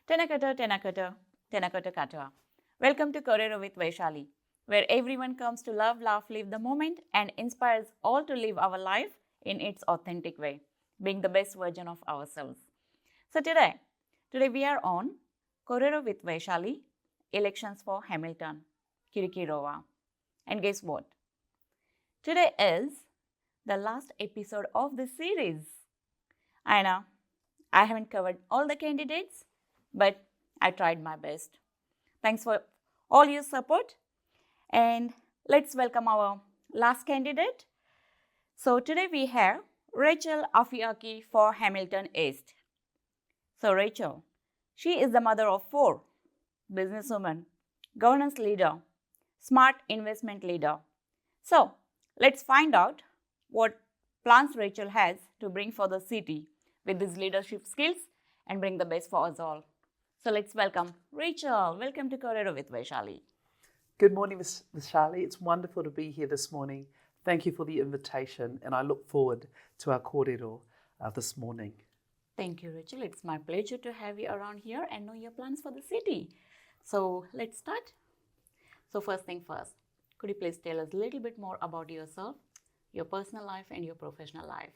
Tenakata, Tenakata, Tenakata Kata. Welcome to Kōrero with Vaishali, where everyone comes to love, laugh, live the moment and inspires all to live our life in its authentic way, being the best version of ourselves. So today we are on Kōrero with Vaishali, elections for Hamilton, Kirikirowa. And guess what? Today is the last episode of this series. I know I haven't covered all the candidates, but I tried my best. Thanks for all your support. And let's welcome our last candidate. So today we have Rachel Afeaki for Hamilton East. So Rachel, she is the mother of 4, businesswoman, governance leader, smart investment leader. So let's find out what plans Rachel has to bring for the city with these leadership skills and bring the best for us all. So let's welcome Rachel. Welcome to Kōrero with Vaishali. Good morning, Ms. Vaishali. It's wonderful to be here this morning. Thank you for the invitation, and I look forward to our kōrero this morning. Thank you, Rachel. It's my pleasure to have you around here and know your plans for the city. So let's start. So first thing first, could you please tell us a little bit more about yourself, your personal life and your professional life?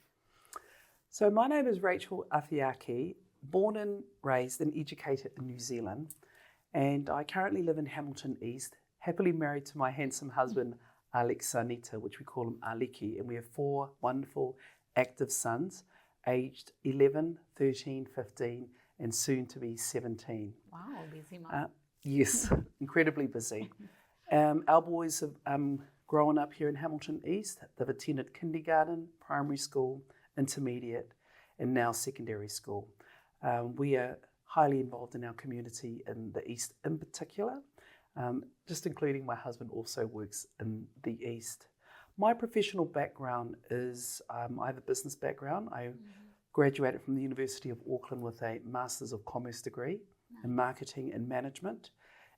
So my name is Rachel Afeaki, born and raised and educated in New Zealand, and I currently live in Hamilton East, happily married to my handsome husband, Alexanita, which we call him Aliki, and we have 4 wonderful active sons, aged 11, 13, 15, and soon to be 17. Wow, busy mom. Yes, incredibly busy. Our boys have grown up here in Hamilton East. They've attended kindergarten, primary school, intermediate, and now secondary school. We are highly involved in our community in the East in particular, just including my husband also works in the East. My professional background is, I have a business background. I graduated from the University of Auckland with a Masters of Commerce degree in marketing and management.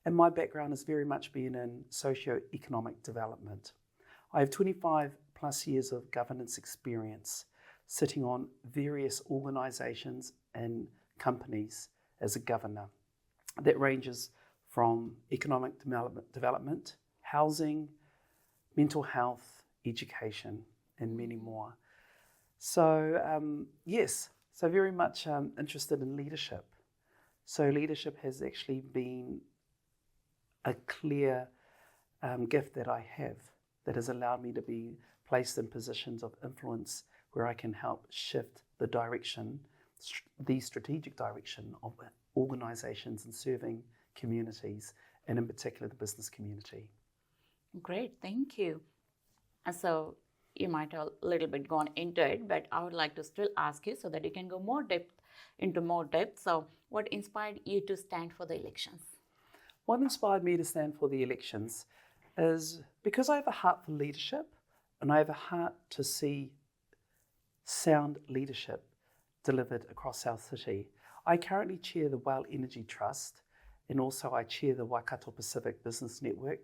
And my background has very much been in socio-economic development. I have 25 plus years of governance experience sitting on various organisations and companies as a governor. That ranges from economic development, housing, mental health, education, and many more. So so very much interested in leadership. So leadership has actually been a clear gift that I have that has allowed me to be placed in positions of influence where I can help shift the direction, the strategic direction of organisations and serving communities, and in particular the business community. Great, thank you. So you might have a little bit gone into it, but I would like to still ask you so that you can go into more depth. So what inspired you to stand for the elections? What inspired me to stand for the elections is because I have a heart for leadership and I have a heart to see sound leadership delivered across our city. I currently chair the Well Energy Trust and also I chair the Waikato Pacific Business Network.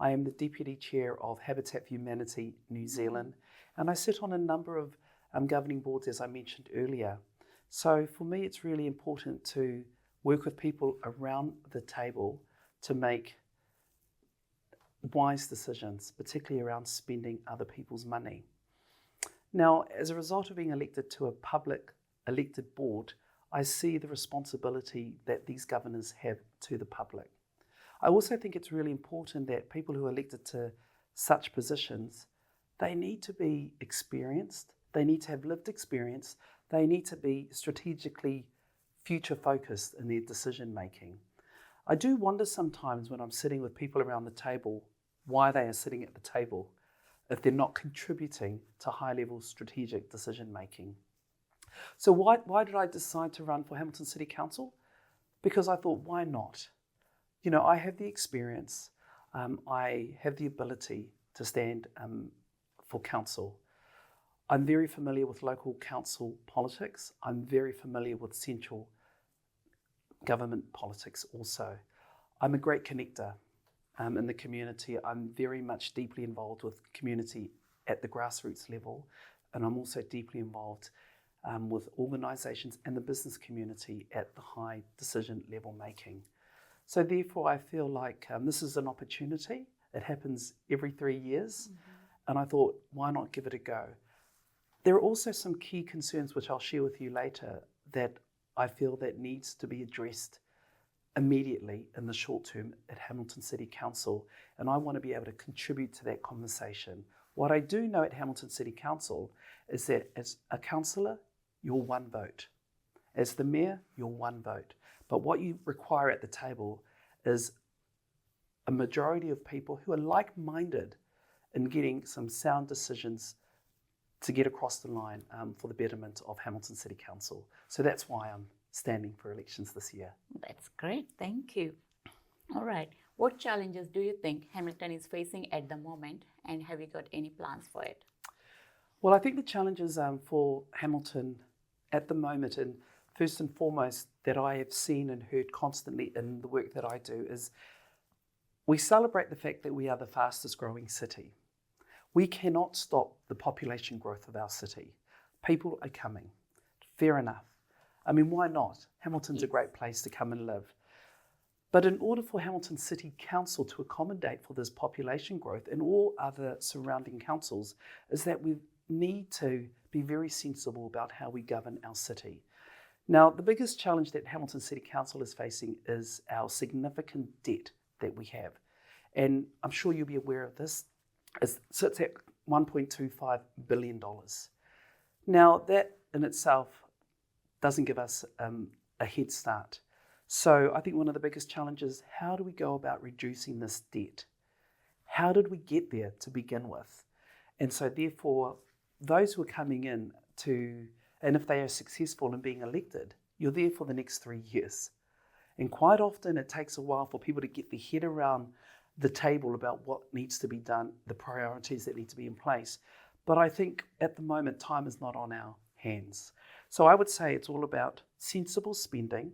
I am the Deputy Chair of Habitat for Humanity New Zealand and I sit on a number of governing boards, as I mentioned earlier. So for me it's really important to work with people around the table to make wise decisions, particularly around spending other people's money. Now, as a result of being elected to a public elected board, I see the responsibility that these governors have to the public. I also think it's really important that people who are elected to such positions, they need to be experienced, they need to have lived experience, they need to be strategically future focused in their decision making. I do wonder sometimes when I'm sitting with people around the table why they are sitting at the table if they're not contributing to high-level strategic decision-making. So why did I decide to run for Hamilton City Council? Because I thought, why not? You know, I have the experience, I have the ability to stand for council. I'm very familiar with local council politics. I'm very familiar with central government politics also. I'm a great connector in the community. I'm very much deeply involved with community at the grassroots level, and I'm also deeply involved with organisations and the business community at the high decision level making. So therefore I feel like this is an opportunity. It happens every 3 years, and I thought, why not give it a go? There are also some key concerns which I'll share with you later that I feel that needs to be addressed immediately in the short term at Hamilton City Council, and I want to be able to contribute to that conversation. What I do know at Hamilton City Council is that as a councillor, you're one vote. As the mayor, you're one vote. But what you require at the table is a majority of people who are like-minded in getting some sound decisions to get across the line for the betterment of Hamilton City Council. So that's why I'm standing for elections this year. That's great. Thank you. All right. What challenges do you think Hamilton is facing at the moment, and have you got any plans for it? Well, I think the challenges for Hamilton at the moment, and first and foremost that I have seen and heard constantly in the work that I do, is we celebrate the fact that we are the fastest growing city. We cannot stop the population growth of our city. People are coming. Fair enough. I mean, why not? Hamilton's a great place to come and live. But in order for Hamilton City Council to accommodate for this population growth and all other surrounding councils, is that we need to be very sensible about how we govern our city. Now, the biggest challenge that Hamilton City Council is facing is our significant debt that we have. And I'm sure you'll be aware of this. It sits at $1.25 billion. Now, that in itself doesn't give us a head start. So I think one of the biggest challenges, how do we go about reducing this debt? How did we get there to begin with? And so therefore, those who are coming in and if they are successful in being elected, you're there for the next 3 years. And quite often it takes a while for people to get their head around the table about what needs to be done, the priorities that need to be in place. But I think at the moment, time is not on our hands. So I would say it's all about sensible spending,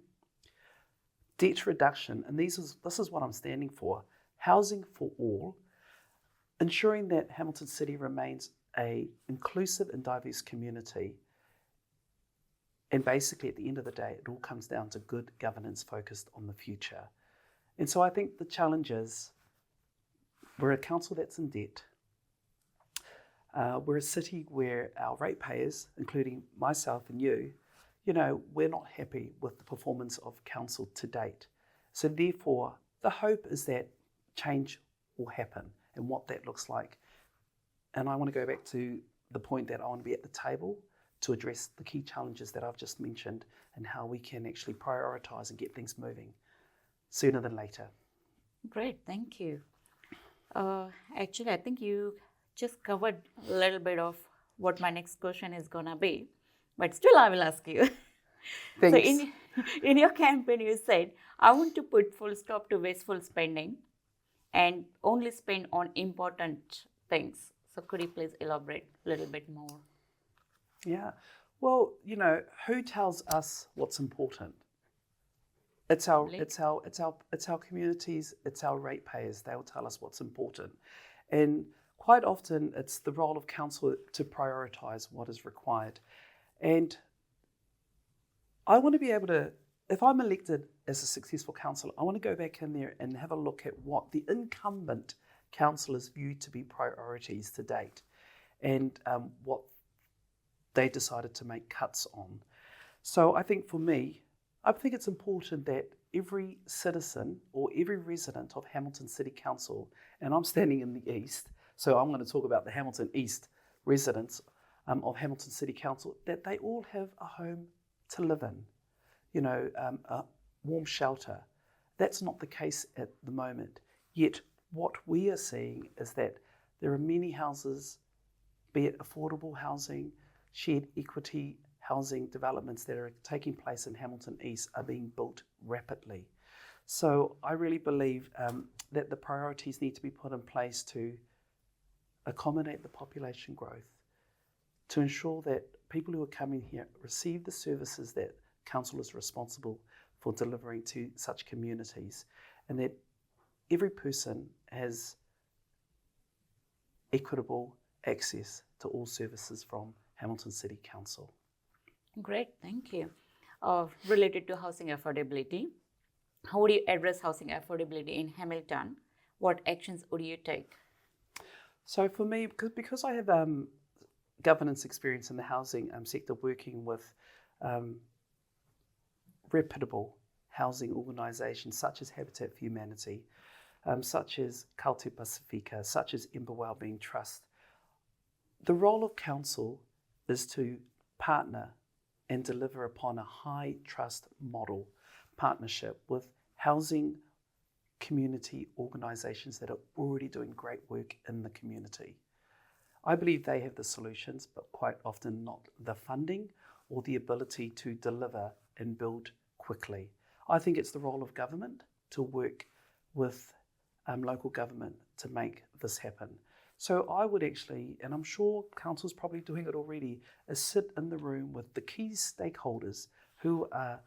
debt reduction, and this is what I'm standing for, housing for all, ensuring that Hamilton City remains an inclusive and diverse community. And basically, at the end of the day, it all comes down to good governance focused on the future. And so I think the challenge is, we're a council that's in debt. We're a city where our ratepayers, including myself and you, we're not happy with the performance of council to date. So therefore, the hope is that change will happen and what that looks like. And I want to go back to the point that I want to be at the table to address the key challenges that I've just mentioned and how we can actually prioritise and get things moving sooner than later. Great, thank you. Actually, I think you just covered a little bit of what my next question is going to be, but still I will ask you. Thanks. So in your campaign, you said, I want to put full stop to wasteful spending and only spend on important things. So could you please elaborate a little bit more? Yeah. Well, who tells us what's important? It's our communities, it's our ratepayers. They'll tell us what's important. And quite often it's the role of council to prioritise what is required. And I want to be able to, if I'm elected as a successful councillor, I want to go back in there and have a look at what the incumbent councillors view to be priorities to date and what they decided to make cuts on. So I think for me, I think it's important that every citizen or every resident of Hamilton City Council, and I'm standing in the east, so I'm going to talk about the Hamilton East residents of Hamilton City Council, that they all have a home to live in, a warm shelter. That's not the case at the moment. Yet what we are seeing is that there are many houses, be it affordable housing, shared equity housing developments that are taking place in Hamilton East are being built rapidly. So I really believe that the priorities need to be put in place to accommodate the population growth, to ensure that people who are coming here receive the services that council is responsible for delivering to such communities, and that every person has equitable access to all services from Hamilton City Council. Great, thank you. Related to housing affordability, how would you address housing affordability in Hamilton? What actions would you take? So for me, because I have governance experience in the housing sector, working with reputable housing organisations such as Habitat for Humanity, such as Kōrero Pasifika, such as Ember Wellbeing Trust, the role of council is to partner and deliver upon a high trust model partnership with housing community organisations that are already doing great work in the community. I believe they have the solutions, but quite often not the funding or the ability to deliver and build quickly. I think it's the role of government to work with local government to make this happen. So I would actually, and I'm sure council's probably doing it already, is sit in the room with the key stakeholders who are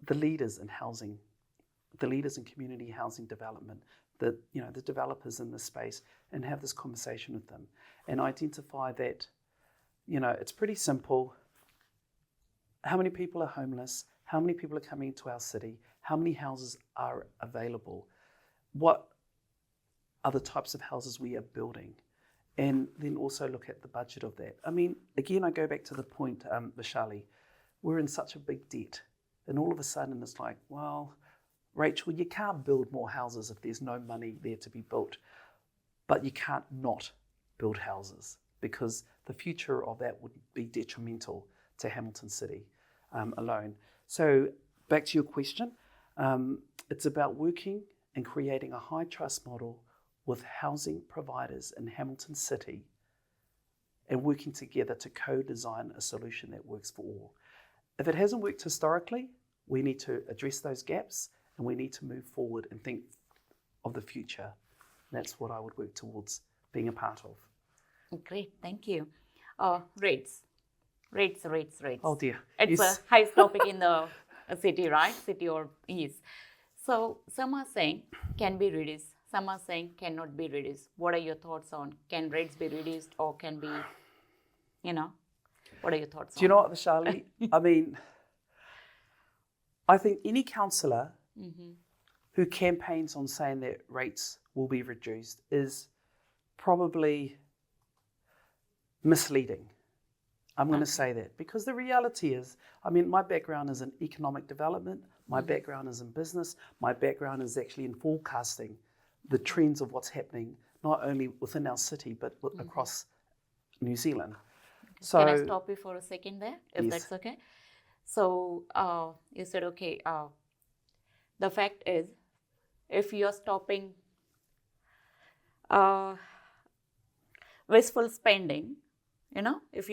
the leaders in housing, the leaders in community housing development, the developers in this space, and have this conversation with them and identify that, it's pretty simple. How many people are homeless? How many people are coming into our city? How many houses are available? What are the types of houses we are building? And then also look at the budget of that. I mean, again, I go back to the point, Vaishali, we're in such a big debt. And all of a sudden it's like, well, Rachel, you can't build more houses if there's no money there to be built. But you can't not build houses, because the future of that would be detrimental to Hamilton City alone. So back to your question, it's about working and creating a high trust model with housing providers in Hamilton City and working together to co-design a solution that works for all. If it hasn't worked historically, we need to address those gaps and we need to move forward and think of the future. That's what I would work towards being a part of. Great, thank you. Rates. Oh dear. It's a highest topic in the city, right? City or east. So some are saying can be reduced. Some are saying cannot be reduced. What are your thoughts on can rates be reduced or can be, what are your thoughts on? Do you know what, Vaishali? I mean, I think any councillor who campaigns on saying that rates will be reduced is probably misleading. I'm going to say that because the reality is, I mean, my background is in economic development, my background is in business, my background is actually in forecasting the trends of what's happening, not only within our city, but across New Zealand. So, can I stop you for a second there, if yes. that's okay? So you said, okay, the fact is, if you're stopping wasteful spending, if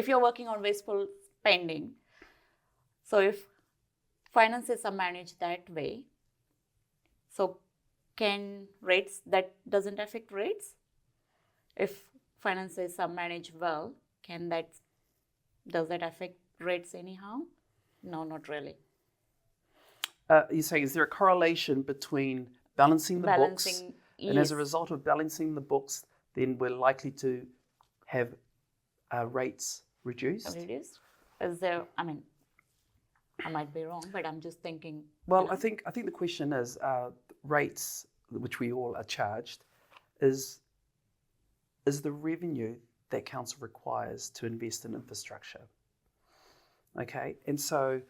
you're working on wasteful spending, so if finances are managed that way, so can rates, that doesn't affect rates? If finances are managed well, does that affect rates anyhow? No, not really. You're saying, is there a correlation between balancing the books, Yes. and as a result of balancing the books, then we're likely to have rates reduced? Is there? I mean, I might be wrong, but I'm just thinking. Well, I think the question is rates, which we all are charged, is the revenue that council requires to invest in infrastructure. Okay, and so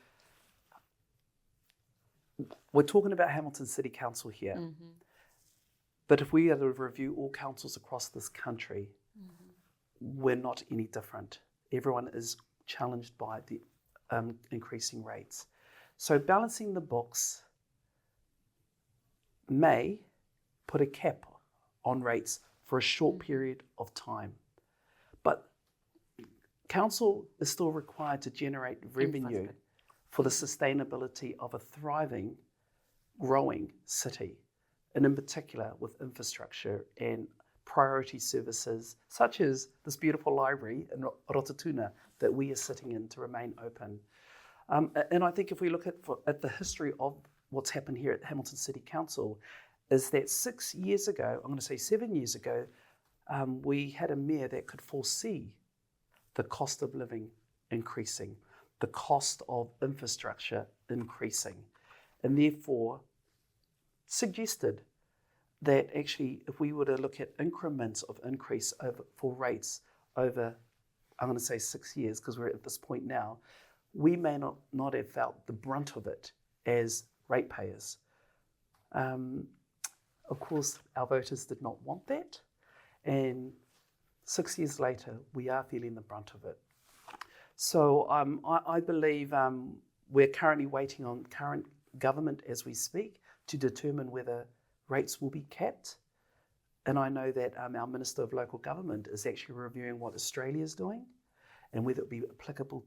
we're talking about Hamilton City Council here, but if we are to review all councils across this country, we're not any different. Everyone is challenged by the increasing rates. So balancing the books may put a cap on rates for a short period of time, but council is still required to generate revenue for the sustainability of a thriving, growing city, and in particular with infrastructure and priority services such as this beautiful library in Rotatuna that we are sitting in to remain open. And I think if we look at the history of what's happened here at Hamilton City Council, is that 6 years ago, I'm going to say 7 years ago, we had a mayor that could foresee the cost of living increasing, the cost of infrastructure increasing, and therefore suggested that actually if we were to look at increments of increase for rates over, I'm going to say 6 years because we're at this point now, we may not have felt the brunt of it as ratepayers. Of course, our voters did not want that, and 6 years later, we are feeling the brunt of it. So I believe we're currently waiting on current government as we speak to determine whether rates will be capped. And I know that our Minister of Local Government is actually reviewing what Australia is doing and whether it be applicable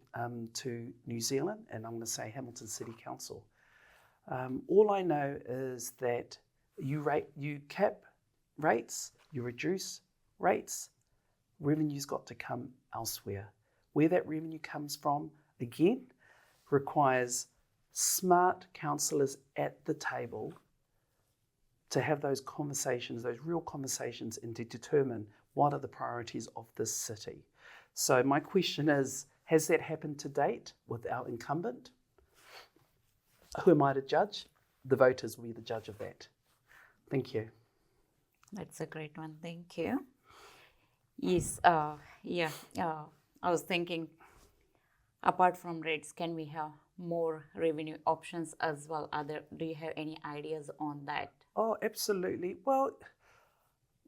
to New Zealand, and I'm going to say Hamilton City Council. All I know is that you cap rates, you reduce rates, revenue's got to come elsewhere. Where that revenue comes from, again, requires smart councillors at the table to have those conversations, those real conversations, and to determine what are the priorities of this city. So my question is, has that happened to date with our incumbent? Who am I to judge? The voters will be the judge of that. Thank you. That's a great one. Thank you. Yes, I was thinking, apart from rates, can we have more revenue options as well? Do you have any ideas on that? Oh, absolutely. Well,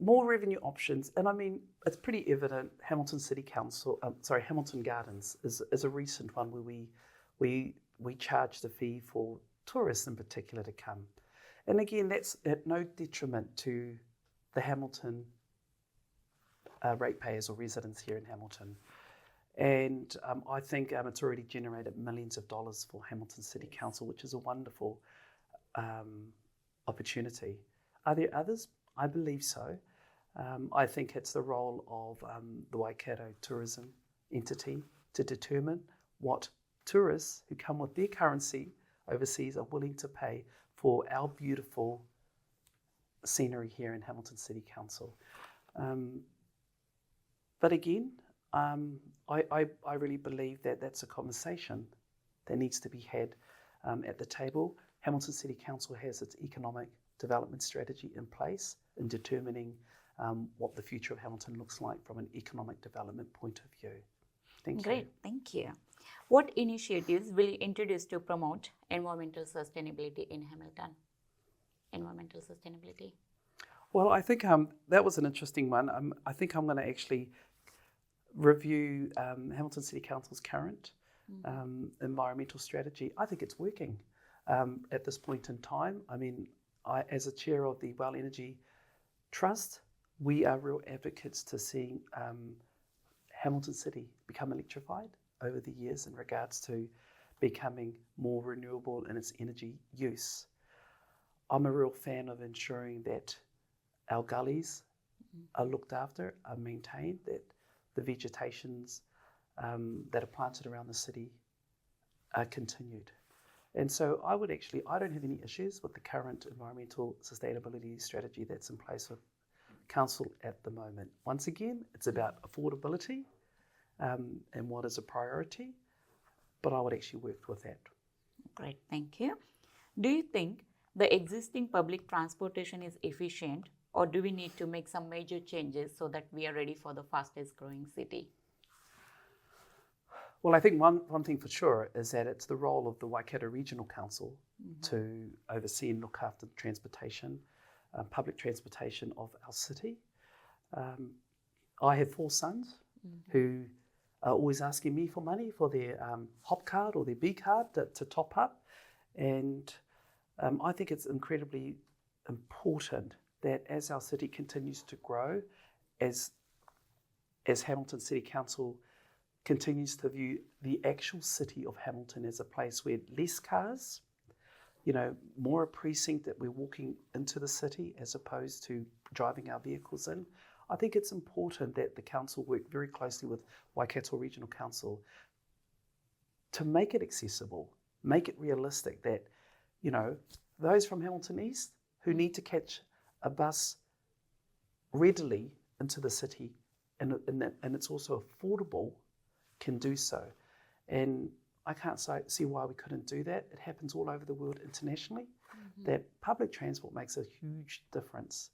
more revenue options, and I mean, it's pretty evident. Hamilton City Council, Hamilton Gardens is a recent one where we charged a fee for tourists in particular to come, and again, that's at no detriment to the Hamilton ratepayers or residents here in Hamilton. And I think it's already generated millions of dollars for Hamilton City Council, which is a wonderful opportunity. Are there others? I believe so. I think it's the role of the Waikato tourism entity to determine what tourists who come with their currency overseas are willing to pay for our beautiful scenery here in Hamilton City Council. But again, I really believe that that's a conversation that needs to be had at the table. Hamilton City Council has its economic development strategy in place in determining what the future of Hamilton looks like from an economic development point of view. Thank you. Great, thank you. What initiatives will you introduce to promote environmental sustainability in Hamilton? Environmental sustainability. Well, I think that was an interesting one. I think I'm going to actually review Hamilton City Council's current environmental strategy. I think it's working at this point in time. I mean, as a chair of the Well Energy Trust, we are real advocates to seeing Hamilton City become electrified over the years in regards to becoming more renewable in its energy use. I'm a real fan of ensuring that our gullies are looked after, are maintained, that the vegetations that are planted around the city are continued. And so I don't have any issues with the current environmental sustainability strategy that's in place with Council at the moment. Once again, it's about affordability and what is a priority, but I would actually work with that. Great, thank you. Do you think the existing public transportation is efficient, or do we need to make some major changes so that we are ready for the fastest growing city? Well, I think one thing for sure is that it's the role of the Waikato Regional Council to oversee and look after the transportation, public transportation of our city. I have 4 sons who are always asking me for money for their HOP card or their B card to top up. And I think it's incredibly important that as our city continues to grow, as Hamilton City Council continues to view the actual city of Hamilton as a place where less cars, more a precinct that we're walking into the city as opposed to driving our vehicles in. I think it's important that the council work very closely with Waikato Regional Council to make it accessible, make it realistic that, those from Hamilton East who need to catch a bus readily into the city and it's also affordable can do so. And I can't see why we couldn't do that. It happens all over the world internationally. That public transport makes a huge difference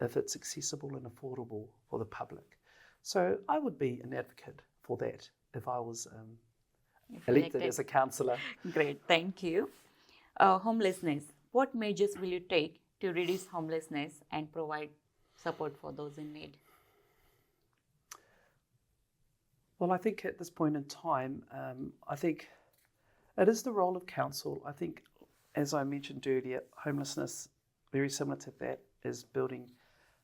if it's accessible and affordable for the public. So I would be an advocate for that if I was elected as a councillor. Great, thank you. Homelessness. What measures will you take to reduce homelessness and provide support for those in need? Well, I think at this point in time, I think it is the role of council. I think, as I mentioned earlier, homelessness, very similar to that, is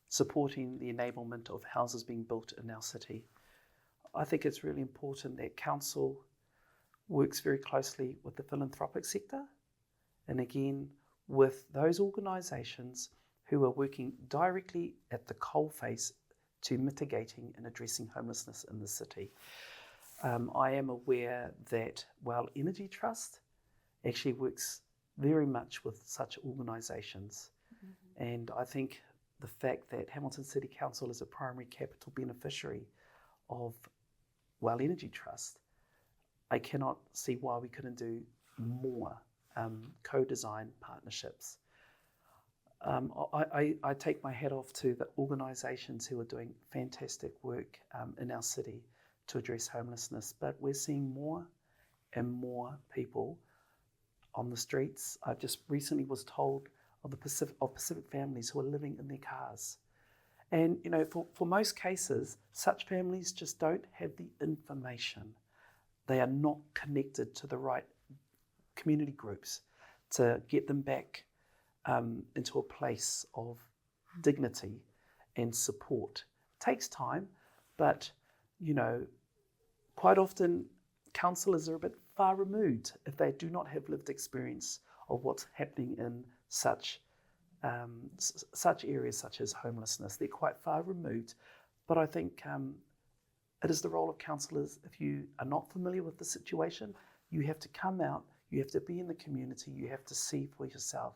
supporting the enablement of houses being built in our city. I think it's really important that council works very closely with the philanthropic sector, and again, with those organisations who are working directly at the coalface to mitigating and addressing homelessness in the city. I am aware that Well Energy Trust actually works very much with such organisations. And I think the fact that Hamilton City Council is a primary capital beneficiary of Well Energy Trust, I cannot see why we couldn't do more co-design partnerships. I take my hat off to the organisations who are doing fantastic work in our city to address homelessness, but we're seeing more and more people on the streets. I just recently was told of Pacific families who are living in their cars. And, you know, for most cases, such families just don't have the information. They are not connected to the right community groups to get them back into a place of dignity and support. It takes time, but, you know, quite often counsellors are a bit far removed if they do not have lived experience of what's happening in such areas such as homelessness. They're quite far removed, but I think it is the role of counsellors. If you are not familiar with the situation, you have to come out, you have to be in the community, you have to see for yourself.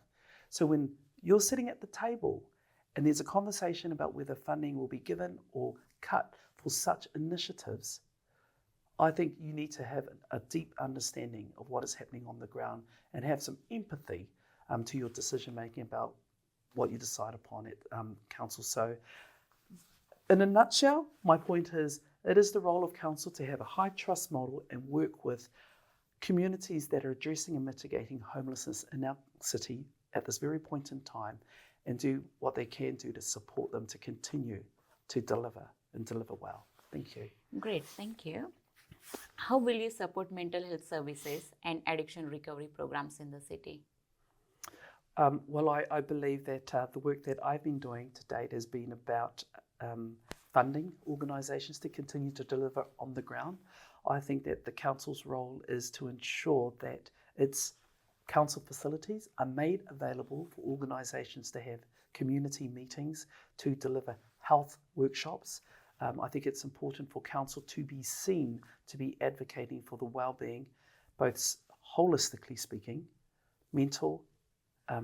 So when you're sitting at the table and there's a conversation about whether funding will be given or cut for such initiatives, I think you need to have a deep understanding of what is happening on the ground and have some empathy to your decision making about what you decide upon at council. So in a nutshell, my point is it is the role of council to have a high trust model and work with communities that are addressing and mitigating homelessness in our city at this very point in time, and do what they can do to support them to continue to deliver and deliver well. Thank you. Great, thank you. How will you support mental health services and addiction recovery programs in the city? Well, I believe that the work that I've been doing to date has been about funding organisations to continue to deliver on the ground. I think that the council's role is to ensure that its council facilities are made available for organisations to have community meetings, to deliver health workshops. I think it's important for council to be seen to be advocating for the well-being, both holistically speaking, mental,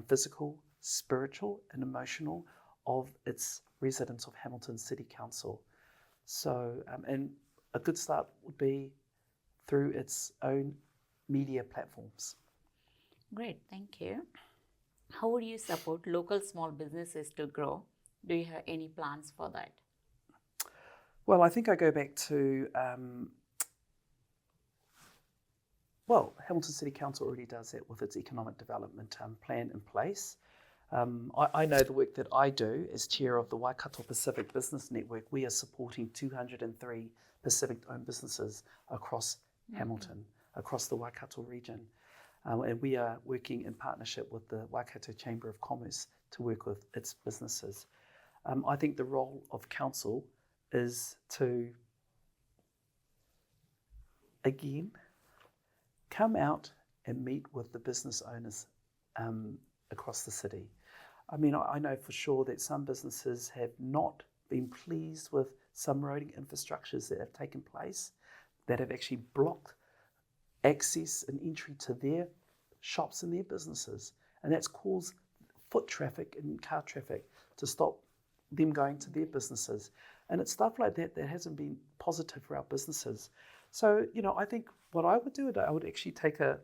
physical, spiritual and emotional of its residents of Hamilton City Council. So, and a good start would be through its own media platforms. Great, thank you. How would you support local small businesses to grow? Do you have any plans for that? Well, I think I go back to, Hamilton City Council already does that with its economic development plan in place. I know the work that I do as chair of the Waikato Pacific Business Network. We are supporting 203 Pacific-owned businesses across Hamilton, across the Waikato region. And we are working in partnership with the Waikato Chamber of Commerce to work with its businesses. I think the role of council is to, again, come out and meet with the business owners across the city. I mean, I know for sure that some businesses have not been pleased with some roading infrastructures that have taken place, that have actually blocked access and entry to their shops and their businesses. And that's caused foot traffic and car traffic to stop them going to their businesses. And it's stuff like that that hasn't been positive for our businesses. So, I think what I would do, I would actually take a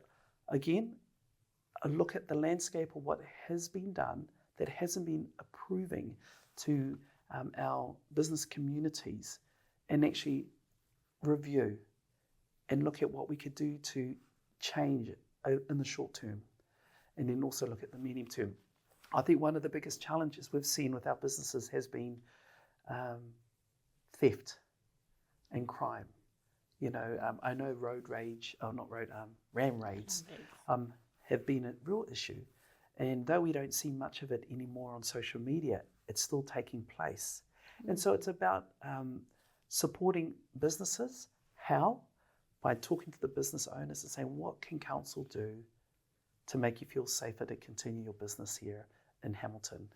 look at the landscape of what has been done that hasn't been approving to our business communities, and actually review and look at what we could do to change it in the short term, and then also look at the medium term. I think one of the biggest challenges we've seen with our businesses has been theft and crime. I know ram raids have been a real issue. And though we don't see much of it anymore on social media, it's still taking place. Mm-hmm. And so it's about supporting businesses. How? By talking to the business owners and saying, what can council do to make you feel safer to continue your business here in Hamilton?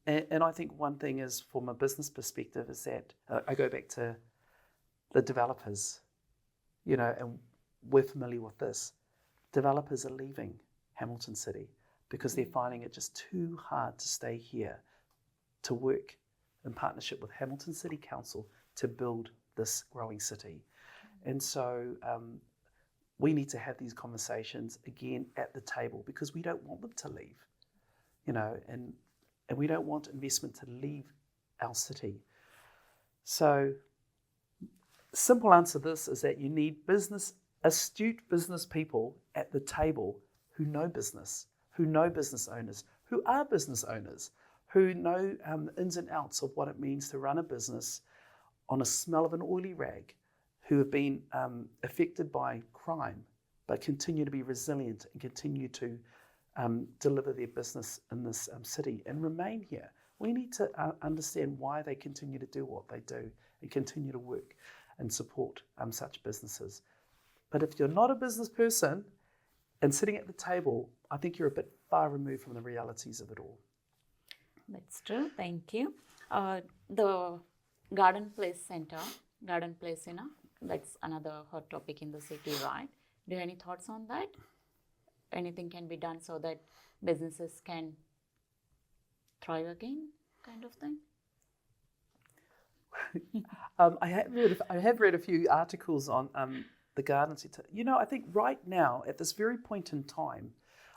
And I think one thing is, from a business perspective, is that I go back to the developers, and we're familiar with this. Developers are leaving Hamilton City because they're finding it just too hard to stay here, to work in partnership with Hamilton City Council to build this growing city. And so we need to have these conversations again at the table, because we don't want them to leave, and we don't want investment to leave our city. So simple answer to this is that you need astute business people at the table who know business owners, who are business owners, who know ins and outs of what it means to run a business on a smell of an oily rag, who have been affected by crime, but continue to be resilient and continue to deliver their business in this city and remain here. We need to understand why they continue to do what they do and continue to work and support such businesses. But if you're not a business person and sitting at the table, I think you're a bit far removed from the realities of it all. That's true. Thank you. The Garden Place Center, that's another hot topic in the city, right? Do you have any thoughts on that? Anything can be done so that businesses can thrive again, kind of thing? I have read a few articles on the garden center. I think right now, at this very point in time,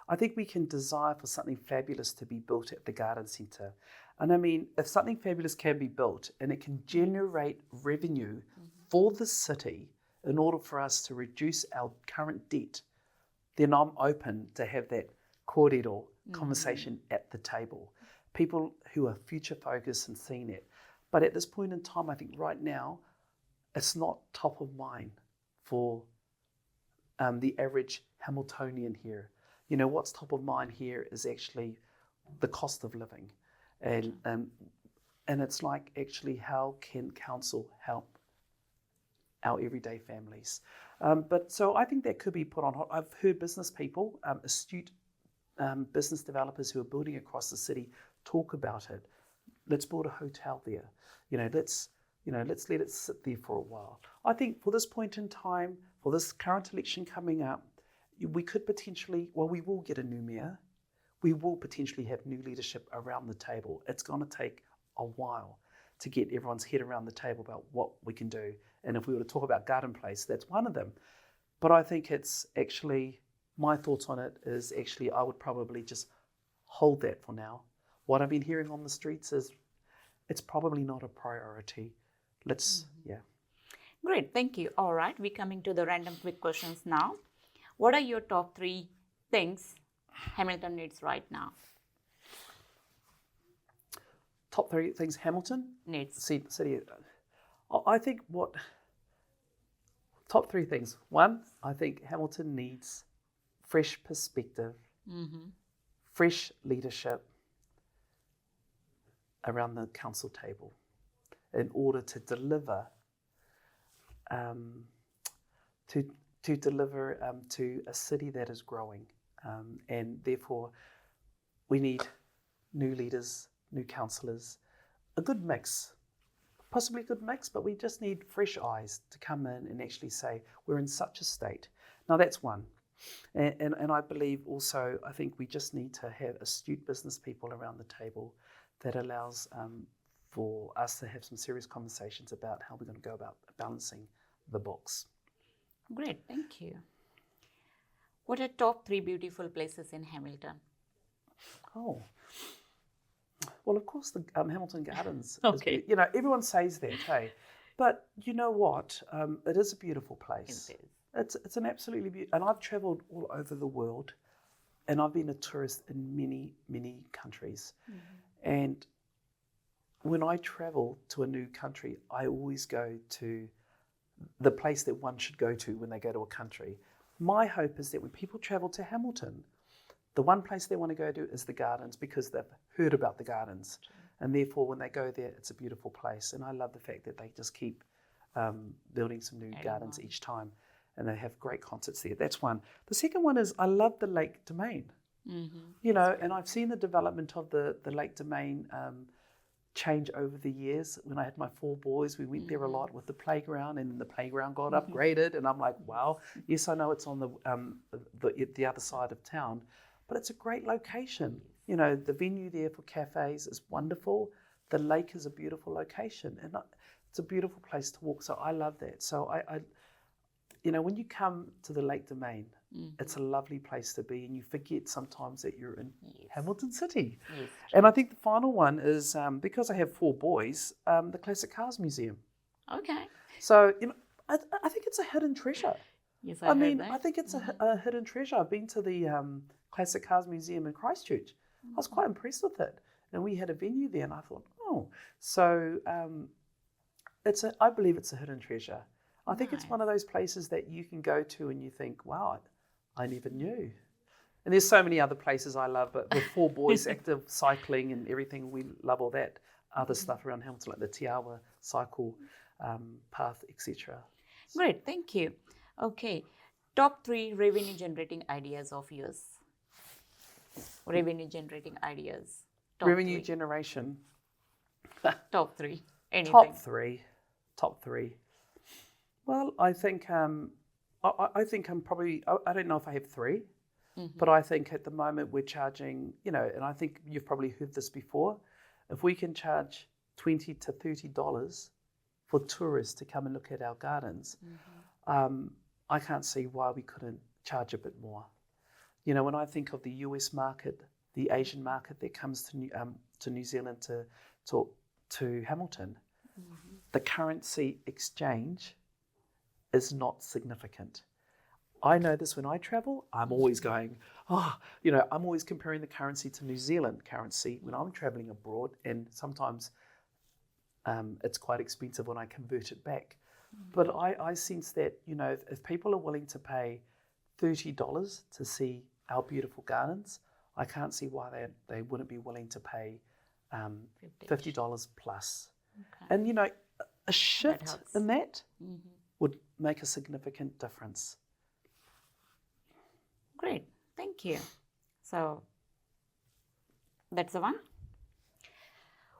I think we can desire for something fabulous to be built at the garden center. And I mean, if something fabulous can be built and it can generate revenue for the city in order for us to reduce our current debt, then I'm open to have that Kōrero conversation at the table. People who are future focused and seeing it. But at this point in time, I think right now, it's not top of mind for the average Hamiltonian here. What's top of mind here is actually the cost of living. And it's like, actually, how can council help our everyday families? But so I think that could be put on hold. I've heard business people, astute business developers who are building across the city, talk about it. Let's build a hotel there. Let's let it sit there for a while. I think for this point in time, for this current election coming up, we could potentially, we will get a new mayor. We will potentially have new leadership around the table. It's going to take a while to get everyone's head around the table about what we can do. And if we were to talk about Garden Place, that's one of them. But I think it's actually, my thoughts on it is actually, I would probably just hold that for now. What I've been hearing on the streets is it's probably not a priority. Great, thank you. All right, we're coming to the random quick questions now. What are your top 3 things Hamilton needs right now? Top 3 things Hamilton needs. City. I think top 3 things. 1, I think Hamilton needs fresh perspective, fresh leadership around the council table in order to deliver to a city that is growing, and therefore we need new leaders, new councillors, a good mix, possibly a good mix, but we just need fresh eyes to come in and actually say we're in such a state. Now that's one, and I believe also, I think we just need to have astute business people around the table that allows for us to have some serious conversations about how we're going to go about balancing the books. Great, thank you. What are top 3 beautiful places in Hamilton? Oh, well, of course, the Hamilton Gardens. Okay. You know, everyone says that, hey, but you know what? It is a beautiful place. It is. It's an absolutely beautiful, and I've travelled all over the world, and I've been a tourist in many countries, and when I travel to a new country, I always go to the place that one should go to when they go to a country. My hope is that when people travel to Hamilton, the one place they want to go to is the gardens because they've heard about the gardens. And therefore, when they go there, it's a beautiful place. And I love the fact that they just keep building some new gardens each time. And they have great concerts there. That's one. The second one is I love the Lake Domain. You know, and I've seen the development of the Lake Domain change over the years. When I had my 4 boys, we went there a lot with the playground, and the playground got upgraded. And I'm like, wow, yes, I know it's on the other side of town, but it's a great location. You know, the venue there for cafes is wonderful. The lake is a beautiful location, and it's a beautiful place to walk. So I love that. So I you know, when you come to the Lake Domain, it's a lovely place to be, and you forget sometimes that you're in Hamilton City. Yes. And I think the final one is, because I have 4 boys, the Classic Cars Museum. Okay. So, you know, I think it's a hidden treasure. Yes, I mean, I think it's a hidden treasure. I've been to the Classic Cars Museum in Christchurch. I was quite impressed with it. And we had a venue there, and I thought, oh. So I believe it's a hidden treasure. I think it's one of those places that you can go to and you think, wow, I never knew. And there's so many other places I love, but with 4 boys, active cycling and everything, we love all that other stuff around Hamilton, like the Tiawa cycle path, etc. Great, thank you. Okay, top 3 revenue generating ideas of yours. Revenue generating ideas. Revenue generation. Top 3. Anything. Top three. Well, I think I think I'm probably, I don't know if I have 3, but I think at the moment we're charging, you know, and I think you've probably heard this before, if we can charge $20 to $30 for tourists to come and look at our gardens, I can't see why we couldn't charge a bit more. You know, when I think of the US market, the Asian market that comes to New Zealand to Hamilton, the currency exchange is not significant. I know this when I travel. I'm always going, you know, I'm always comparing the currency to New Zealand currency when I'm traveling abroad, and sometimes it's quite expensive when I convert it back. But I sense that, you know, if people are willing to pay $30 to see our beautiful gardens, I can't see why they wouldn't be willing to pay $50 plus. Okay. And, you know, a shift in that would make a significant difference. Great, thank you. So that's the one.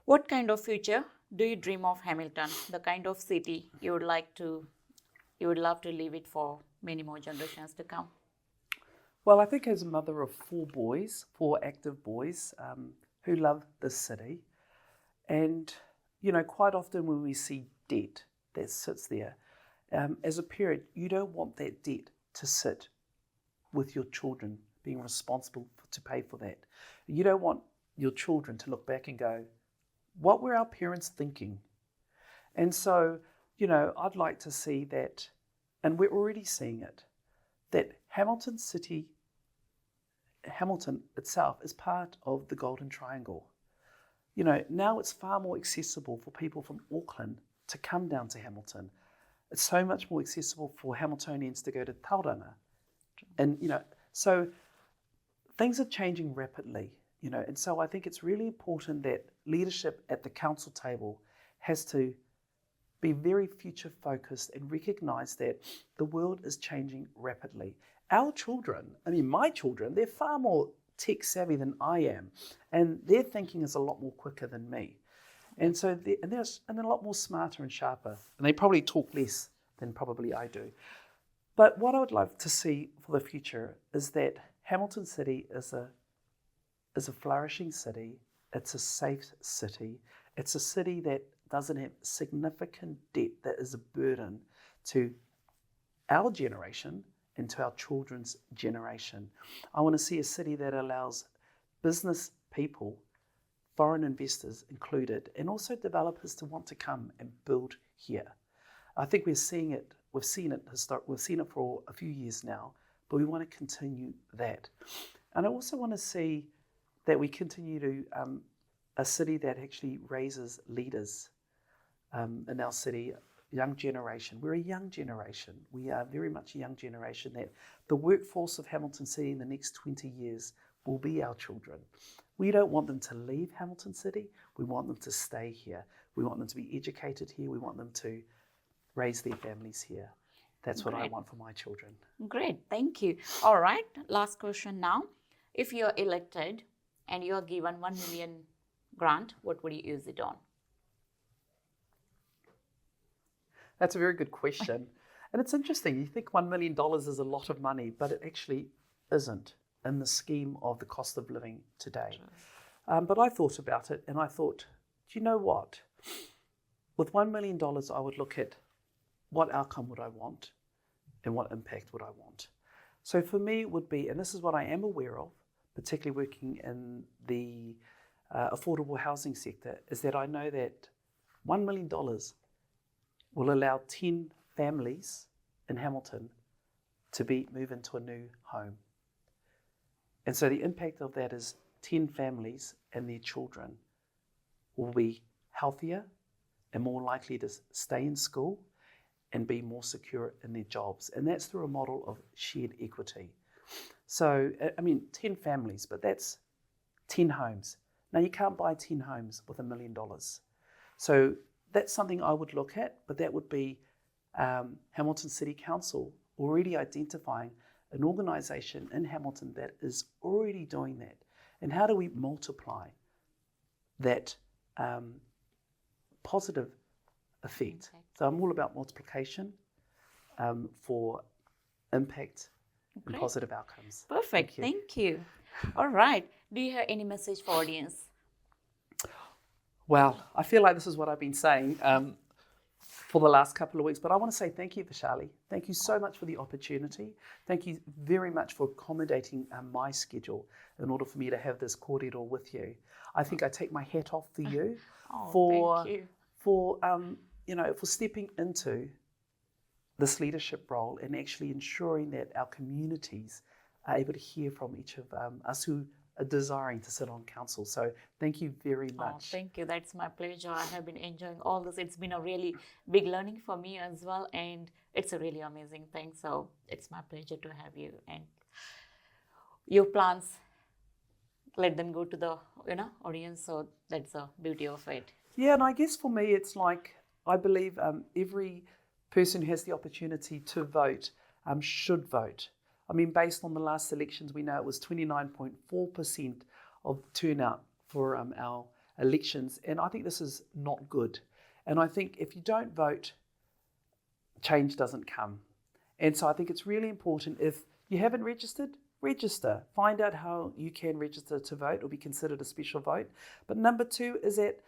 What kind of future do you dream of Hamilton? The kind of city you would love to live it for many more generations to come? Well, I think as a mother of 4 boys, 4 active boys who love this city, and you know, quite often when we see debt that sits there, as a parent, you don't want that debt to sit with your children, being responsible to pay for that. You don't want your children to look back and go, what were our parents thinking? And so, you know, I'd like to see that, and we're already seeing it, that Hamilton itself is part of the Golden Triangle. You know, now it's far more accessible for people from Auckland to come down to Hamilton. It's so much more accessible for Hamiltonians to go to Tauranga. And, you know, so things are changing rapidly, you know, and so I think it's really important that leadership at the council table has to be very future focused and recognise that the world is changing rapidly. Our children, I mean, my children, they're far more tech savvy than I am, and their thinking is a lot more quicker than me. And so they're a lot more smarter and sharper, and they probably talk less than probably I do. But what I would love to see for the future is that Hamilton City is a flourishing city. It's a safe city. It's a city that doesn't have significant debt that is a burden to our generation and to our children's generation. I want to see a city that allows business people, foreign investors included, and also developers to want to come and build here. I think we're seeing it. We've seen it for a few years now, but we want to continue that. And I also want to see that we continue to a city that actually raises leaders in our city, young generation. We're a young generation. We are very much a young generation that the workforce of Hamilton City in the next 20 years will be our children. We don't want them to leave Hamilton City. We want them to stay here. We want them to be educated here. We want them to raise their families here. That's what I want for my children. Great, thank you. All right, last question now. If you're elected and you're given 1 million grant, what would you use it on? That's a very good question. And it's interesting. You think $1 million is a lot of money, but it actually isn't in the scheme of the cost of living today. But I thought about it and I thought, do you know what? With $1 million, I would look at what outcome would I want and what impact would I want. So for me, it would be, and this is what I am aware of, particularly working in the affordable housing sector, is that I know that $1 million will allow 10 families in Hamilton to move into a new home. And so the impact of that is 10 families and their children will be healthier and more likely to stay in school and be more secure in their jobs. And that's through a model of shared equity. So, 10 families, but that's 10 homes. Now, you can't buy 10 homes with $1 million. So that's something I would look at, but that would be Hamilton City Council already identifying an organisation in Hamilton that is already doing that. And how do we multiply that positive effect? Okay. So I'm all about multiplication for impact and positive outcomes. Perfect, thank you. All right, do you have any message for audience? Well, I feel like this is what I've been saying for the last couple of weeks, but I want to say thank you, Vaishali. Thank you so much for the opportunity. Thank you very much for accommodating my schedule in order for me to have this Kōrero with you. I think I take my hat off for you Thank you. for stepping into this leadership role and actually ensuring that our communities are able to hear from each of us who are desiring to sit on council. So thank you very much. Thank you. That's my pleasure. I have been enjoying all this. It's been a really big learning for me as well, and it's a really amazing thing. So it's my pleasure to have you. And your plans, let them go to the audience. So that's the beauty of it. Yeah, and I guess for me, it's like I believe every person who has the opportunity to vote should vote. I mean, based on the last elections, we know it was 29.4% of turnout for our elections. And I think this is not good. And I think if you don't vote, change doesn't come. And so I think it's really important, if you haven't registered, register. Find out how you can register to vote or be considered a special vote. But number 2 is that,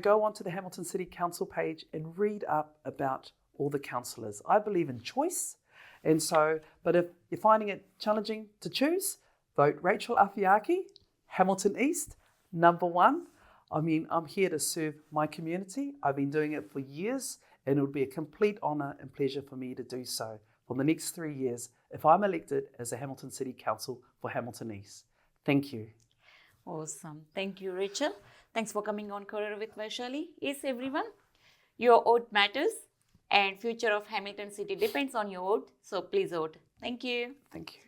go onto the Hamilton City Council page and read up about all the councillors. I believe in choice. And so, but if you're finding it challenging to choose, vote Rachel Afeaki, Hamilton East, number 1. I mean, I'm here to serve my community. I've been doing it for years, and it would be a complete honour and pleasure for me to do so for the next 3 years if I'm elected as a Hamilton City Council for Hamilton East. Thank you. Awesome. Thank you, Rachel. Thanks for coming on Kōrero with Vaishali. Yes, everyone, your vote matters. And future of Hamilton City depends on your vote. So please vote. Thank you. Thank you.